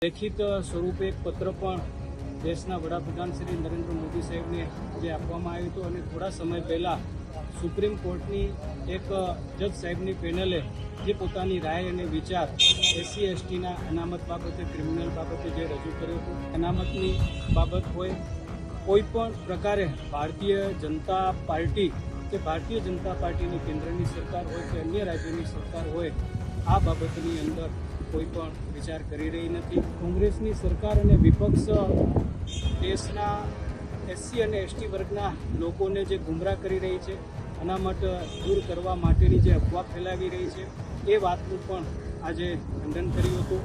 લેખિત સ્વરૂપે એક પત્ર પણ દેશના વડાપ્રધાન શ્રી નરેન્દ્ર મોદી સાહેબને આજે આપવામાં આવ્યું હતું અને થોડા સમય પહેલાં સુપ્રીમ કોર્ટની એક જજ સાહેબની પેનલે જે પોતાની રાય અને વિચાર એસસી એસટીના અનામત બાબતે ક્રિમિનલ બાબતે જે રજૂ કર્યો હતો, અનામતની બાબત હોય કોઈ પણ પ્રકારે ભારતીય જનતા પાર્ટી કે ભારતીય જનતા પાર્ટીની કેન્દ્રની સરકાર હોય કે અન્ય રાજ્યોની સરકાર હોય આ બાબતની અંદર કોઈ પણ વિચાર કરી રહી નથી. કોંગ્રેસની સરકાર અને વિપક્ષ દેશના એસસી અને એસટી વર્ગના લોકોને જે ગુમરાહ કરી રહી છે, અનામત દૂર કરવા માટેની જે અફવા ફેલાવી રહી છે એ વાતનું પણ આજે ખંડન કર્યું હતું.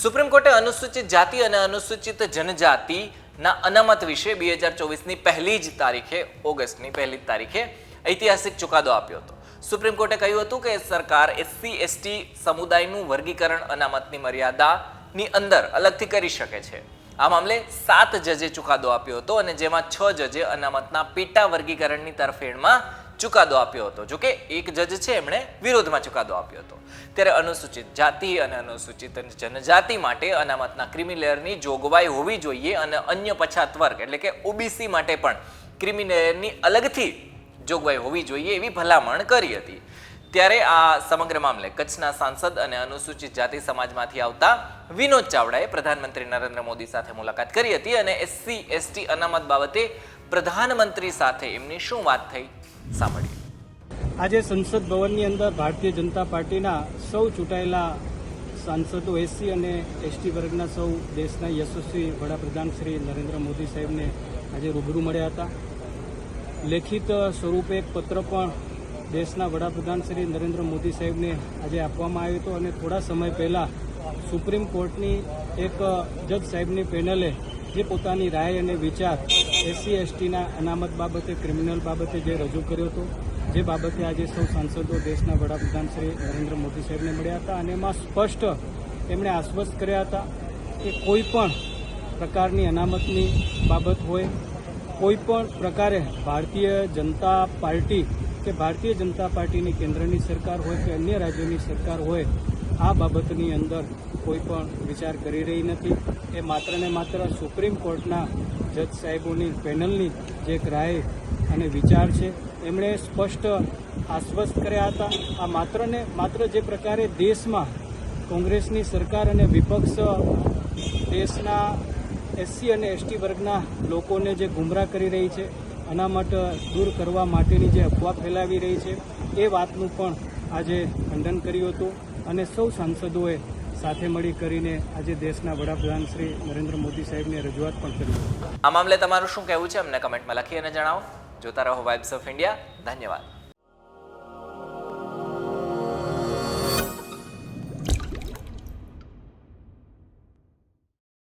સુપ્રીમ કોર્ટે અનુસૂચિત જાતિ અને અનુસૂચિત જનજાતિના અનામત વિશે 2024ની પહેલી જ તારીખે ઓગસ્ટની પહેલી તારીખે ઐતિહાસિક ચુકાદો આપ્યો હતો. સુપ્રીમ કોર્ટે કહ્યું હતું કે સરકાર એસસી એસટી સમુદાયનું વર્ગીકરણ અનામતની મર્યાદાની અંદર અલગથી કરી શકે છે. આ મામલે 7 જજે ચુકાદો આપ્યો હતો અને જેમાં 6 જજે અનામતના પેટા વર્ગીકરણની તરફેણમાં ચુકાદો આપ્યો હતો. જોકે એક જજ છે એમણે વિરોધમાં ચુકાદો આપ્યો હતો. ત્યારે અનુસૂચિત જાતિ અને અનુસૂચિત જનજાતિ માટે અનામતના ક્રિમિલેયરની જોગવાઈ હોવી જોઈએ અને અન્ય પછાત વર્ગ એટલે કે ઓબીસી માટે પણ ક્રિમિલેયરની અલગથી જોગવાઈ હોવી જોઈએ એવી ભલામણ કરી હતી. ત્યારે આ સમગ્ર મામલે કચ્છના સાંસદ અને અનુસૂચિત જાતિ સમાજમાંથી આવતા વિનોદ ચાવડાએ પ્રધાનમંત્રી નરેન્દ્ર મોદી સાથે મુલાકાત કરી હતી અને એસસી એસટી અનામત બાબતે પ્રધાનમંત્રી સાથે એમની શું વાત થઈ સાંભળીએ. આજે સંસદ ભવનની અંદર ભારતીય જનતા પાર્ટીના સૌ ચૂંટાયેલા સાંસદો એસસી અને એસટી વર્ગના સૌ દેશના યશસ્વી વડાપ્રધાન શ્રી નરેન્દ્ર મોદી સાહેબને આજે રૂબરૂ મળ્યા હતા. લેખિત સ્વરૂપે એક પત્ર પણ દેશના વડાપ્રધાન શ્રી નરેન્દ્ર મોદી સાહેબને આજે આપવામાં આવ્યો હતો અને થોડા સમય પહેલાં સુપ્રીમ કોર્ટની એક જજ સાહેબની પેનલે જે પોતાની રાય અને વિચાર એસસી એસટીના અનામત બાબતે ક્રિમિનલ બાબતે જે રજૂ કર્યો હતો, જે બાબતે આજે સૌ સાંસદો દેશના વડાપ્રધાન શ્રી નરેન્દ્ર મોદી સાહેબને મળ્યા હતા અને એમાં સ્પષ્ટ એમણે આશ્વસ્ત કર્યા હતા કે કોઈ પણ પ્રકારની અનામતની બાબત હોય, કોઈ પણ પ્રકારે ભારતીય જનતા પાર્ટી કે ભારતીય જનતા પાર્ટીની કેન્દ્રની સરકાર હોય કે અન્ય રાજ્યોની સરકાર હોય આ બાબતની અંદર કોઈ પણ વિચાર કરી રહી નથી. એ માત્ર ને માત્ર સુપ્રીમ કોર્ટના જજ સાહેબોની પેનલની જે એક રાય અને વિચાર છે એમણે સ્પષ્ટ આશ્વસ્ત કર્યા હતા. આ માત્ર ને માત્ર જે પ્રકારે દેશમાં કોંગ્રેસની સરકાર અને વિપક્ષ દેશના એસસી અને એસટી વર્ગના લોકોને જે ગુમરાહ કરી રહી છે, અનામત દૂર કરવા માટેની જે અફવા ફેલાવી રહી છે એ વાતનું પણ આજે ખંડન કર્યું હતું અને સૌ સાંસદોએ સાથે મળી કરીને આજે દેશના વડાપ્રધાન શ્રી નરેન્દ્ર મોદી સાહેબને રજૂઆત પણ કરી. આ મામલે તમારું શું કહેવું છે અમને કમેન્ટમાં લખી અને જણાવો. જોતા રહો વાઇબ્સ ઓફ ઇન્ડિયા. ધન્યવાદ.